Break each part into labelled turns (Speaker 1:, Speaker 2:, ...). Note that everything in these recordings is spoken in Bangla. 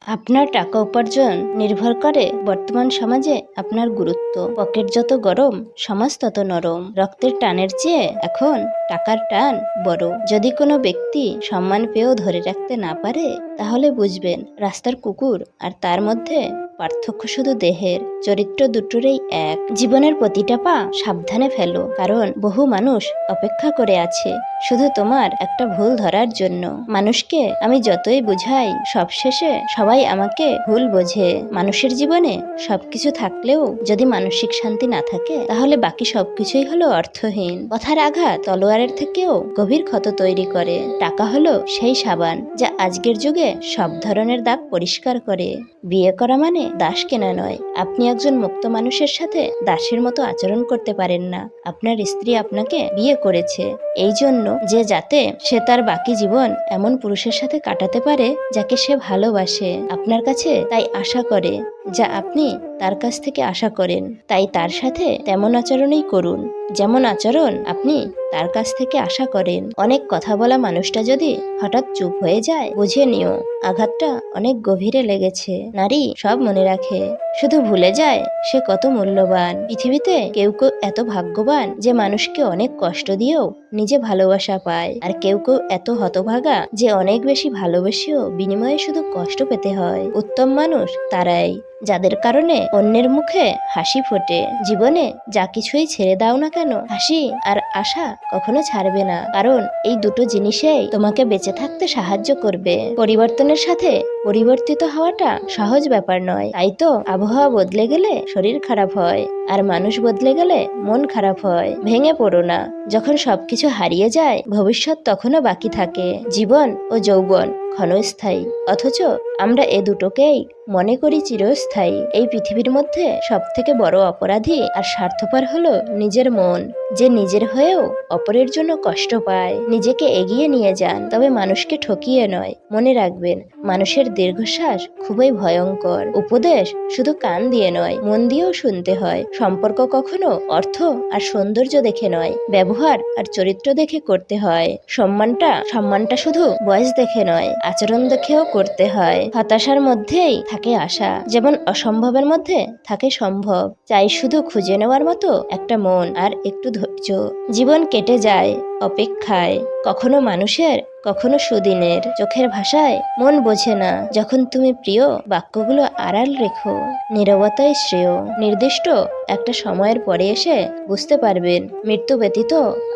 Speaker 1: আপনার টাকা উপার্জন নির্ভর করে বর্তমান সমাজে আপনার গুরুত্ব। পকেট যত গরম, সমাজ তত নরম। রক্তের টানের চেয়ে এখন টাকার টান বড়। যদি কোনো ব্যক্তি সম্মান পেয়েও ধরে রাখতে না পারে, তাহলে বুঝবেন রাস্তার কুকুর আর তার মধ্যে পার্থক্য শুধু দেহের। চরিত্র দুটোরই এক। জীবনের প্রতিটা পা সাবধানে ফেলো, কারণ বহু মানুষ অপেক্ষা করে আছে শুধু তোমার একটা ভুল ধরার জন্য। মানুষকে আমি যতই বুঝাই, সবশেষে সবাই আমাকে ভুল বোঝে। মানুষের জীবনে সবকিছু থাকলেও যদি মানসিক শান্তি না থাকে, তাহলে বাকি সবকিছুই হলো অর্থহীন। কথার আঘাত তলোয়ারের থেকেও গভীর ক্ষত তৈরি করে। টাকা হলো সেই সাবান যা আজকের যুগে সব ধরনের দাগ পরিষ্কার করে। বিয়ে করা মানে দাস কেনা নয়। আপনি একজন মুক্ত মানুষের সাথে দাসের মতো আচরণ করতে পারেন না। আপনার স্ত্রী আপনাকে বিয়ে করেছে এই জন্য যে যাতে সে তার বাকি জীবন এমন পুরুষের সাথে কাটাতে পারে যাকে সে ভালোবাসে। আপনার কাছে তাই আশা করে যা আপনি তার কাছ থেকে আশা করেন, তাই তার সাথে তেমন আচরণই করুন যেমন আচরণ আপনি তার কাছ থেকে আশা করেন। অনেক কথা বলা মানুষটা যদি হঠাৎ চুপ হয়ে যায়, বুঝে নিও আঘাতটা অনেক গভীরে লেগেছে। নারী সব মনে রাখে, শুধু ভুলে যায় সে কত মূল্যবান। পৃথিবীতে কেউ কেউ এত ভাগ্যবান যে মানুষকে অনেক কষ্ট দিয়েও নিজে ভালোবাসা পায়, আর কেউ কেউ এত হতভাগা যে অনেক বেশি ভালোবেসেও বিনিময়ে শুধু কষ্ট পেতে হয়। উত্তম মানুষ তারাই যাদের কারণে অন্যের মুখে হাসি ফোটে। জীবনে যা কিছুই ছেড়ে দাও না কেন, হাসি আর আশা কখনো ছাড়বে না, কারণ এই দুটো জিনিসেই তোমাকে বেঁচে থাকতে সাহায্য করবে। পরিবর্তনের সাথে পরিবর্তিত হওয়াটা সহজ ব্যাপার নয়, তাই তো আবহাওয়া বদলে গেলে শরীর খারাপ হয়, আর মানুষ বদলে গেলে মন খারাপ হয়। ভেঙে পড়ো না, যখন সবকিছু হারিয়ে যায় ভবিষ্যৎ তখনও বাকি থাকে। জীবন ও যৌবন ক্ষণস্থায়ী, অথচ আমরা এ দুটোকেই মনে করি চিরস্থায়ী। এই পৃথিবীর মধ্যে সব থেকে বড় অপরাধী আর স্বার্থপর হলো নিজের মন, যে নিজের হয়েও অপরের জন্য কষ্ট পায়। নিজেকে এগিয়ে নিয়ে যান, তবে মানুষকে ঠকিয়ে নয়। মনে রাখবেন, মানুষের দীর্ঘশ্বাস খুবই ভয়ঙ্কর। উপদেশ শুধু কান দিয়ে নয়, মন দিয়েও শুনতে হয়। সম্পর্ক কখনো অর্থ আর সৌন্দর্য দেখে নয়, ব্যবহার আর চরিত্র দেখে করতে হয়। সম্মানটা শুধু বয়স দেখে নয়, আচরণ দেখেও করতে হয়। হতাশার মধ্যেই থাকে আশা, যেমন অসম্ভবের মধ্যে থাকে সম্ভব। চাই শুধু খুঁজে নেওয়ার মতো একটা মন আর একটু ধৈর্য। জীবন কেটে যায় অপেক্ষায়, কখনো মানুষের কখনো সুদিনের। চোখের ভাষায় মন বোঝে না, যখন তুমি প্রিয় বাক্যগুলো আড়াল রেখো। নীরবতাই শ্রেয়। নির্দিষ্ট একটা সময়ের পরে এসে বুঝতে পারবেন মৃত্যু ব্যতীত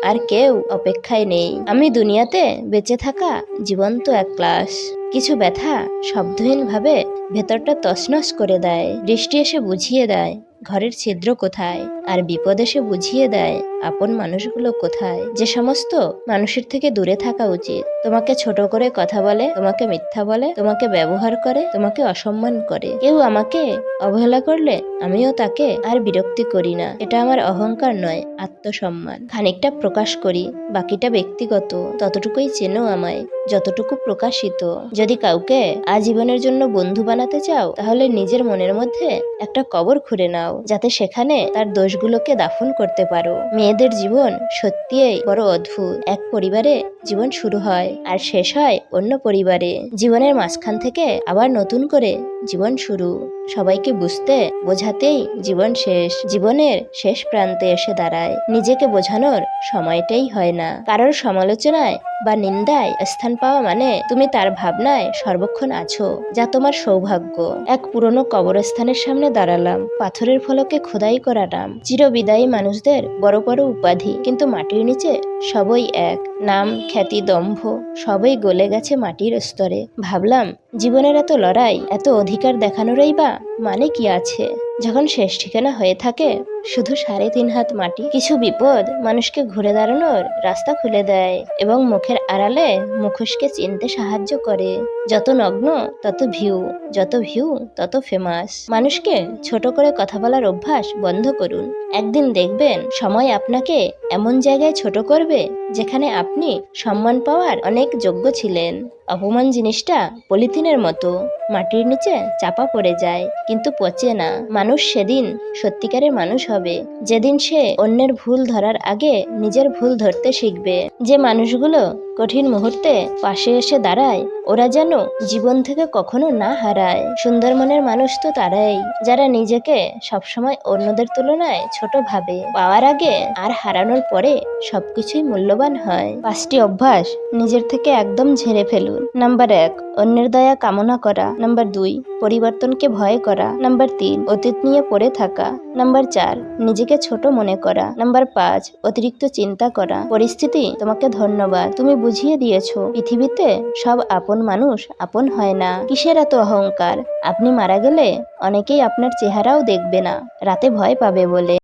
Speaker 1: আর কেউ অপেক্ষায় নেই। আমি দুনিয়াতে বেঁচে থাকা জীবন্ত এক ক্লাস। কিছু ব্যথা শব্দহীনভাবে ভেতরটা তছনছ করে দেয়। বৃষ্টি এসে বুঝিয়ে দেয় ঘরের ছিদ্র কোথায়, আর বিপদ এসে বুঝিয়ে দেয় আপন মানুষগুলো কোথায়। যে সমস্ত মানুষের থেকে দূরে থাকা উচিত, তোমাকে ছোট করে কথা বলে, তোমাকে মিথ্যা বলে, তোমাকে ব্যবহার করে, তোমাকে অসম্মান করে। কেউ আমাকে অবহেলা করলে আমিও তাকে আর বিরক্তি করি না। এটা আমার অহংকার নয়, আত্মসম্মান। খানিকটা প্রকাশ করি, বাকিটা ব্যক্তিগত। ততটুকুই চেনো আমায় যতটুকু প্রকাশিত। যদি কাউকে আজীবনের জন্য বন্ধু বানাতে চাও, তাহলে নিজের মনের মধ্যে একটা কবর খুঁড়ে নাও, যাতে সেখানে তার দোষগুলোকে দাফন করতে পারো। মেয়েদের জীবন সত্যিই বড় অদ্ভুত। এক পরিবারে জীবন শুরু হয় আর শেষ হয় অন্য পরিবারে। জীবনের মাঝখান থেকে আবার নতুন করে জীবন শুরু। সবাইকে বুঝতে বোঝাতেই জীবন শেষ। জীবনের শেষ প্রান্তে এসে দাঁড়ায়, নিজেকে বোঝানোর সময়টাই হয় না। কারোর সমালোচনায় বা নিন্দায় স্থান পাওয়া মানে তুমি তার ভাবনায় সর্বক্ষণ আছো, যা তোমার সৌভাগ্য। এক পুরনো কবরস্থানের সামনে দাঁড়ালাম। পাথরের ফলকে খোদাই করা নাম, চিরবিদায়ী মানুষদের বড় বড় উপাধি, কিন্তু মাটির নিচে সবই এক। নাম, খ্যাতি, দম্ভ সবই গলে গেছে মাটির স্তরে। ভাবলাম, জীবনের এত লড়াই, এত অধিকার দেখানোরই বা মানে কি আছে, যখন শেষ ঠিকানা হয়ে থাকে শুধু 3.5 হাত মাটি। কিছু বিপদ মানুষকে ঘুরে দাঁড়ানোর রাস্তা খুলে দেয় এবং মুখের আড়ালে মুখোশকে চিনতে সাহায্য করে। যত নগ্ন তত ভিউ, যত ভিউ তত ফেমাস। মানুষকে ছোট করে কথা বলার অভ্যাস বন্ধ করুন। একদিন দেখবেন সময় আপনাকে এমন জায়গায় ছোট করবে যেখানে আপনি সম্মান পাওয়ার অনেক যোগ্য ছিলেন। অপমান জিনিসটা পলিথিনের মতো, মাটির নিচে চাপা পড়ে যায়, কিন্তু পচে না। মানুষ সেদিন সত্যিকারের মানুষ হবে যেদিন সে অন্যের ভুল ধরার আগে নিজের ভুল ধরতে শিখবে। যে মানুষগুলো কঠিন মুহূর্তে পাশে এসে দাঁড়ায়, ওরা যেন জীবন থেকে কখনো না হারায়। সুন্দর মনের মানুষ তো তারাই, যারা নিজেকে সবসময় অন্যদের তুলনায় ছোট ভাবে। পাওয়ার আগে আর হারানোর পরে সবকিছুই মূল্যবান হয়। 5টি অভ্যাস নিজের থেকে একদম ঝেড়ে ফেলুন। নাম্বার 1, অন্যের দয়া কামনা করা। নাম্বার 2, পরিবর্তনকে ভয় করা। নাম্বার 3, অতীত নিয়ে পড়ে থাকা। নাম্বার 4, নিজেকে ছোট মনে করা। নাম্বার 5, অতিরিক্ত চিন্তা করা। পরিস্থিতি তোমাকে ধন্যবাদ, তুমি বুঝিয়ে দিয়েছো পৃথিবীতে সব আপন মানুষ আপন হয় না। কিসের এত অহংকার? আপনি মারা গেলে অনেকেই আপনার চেহারাও দেখবে না, রাতে ভয় পাবে বলে।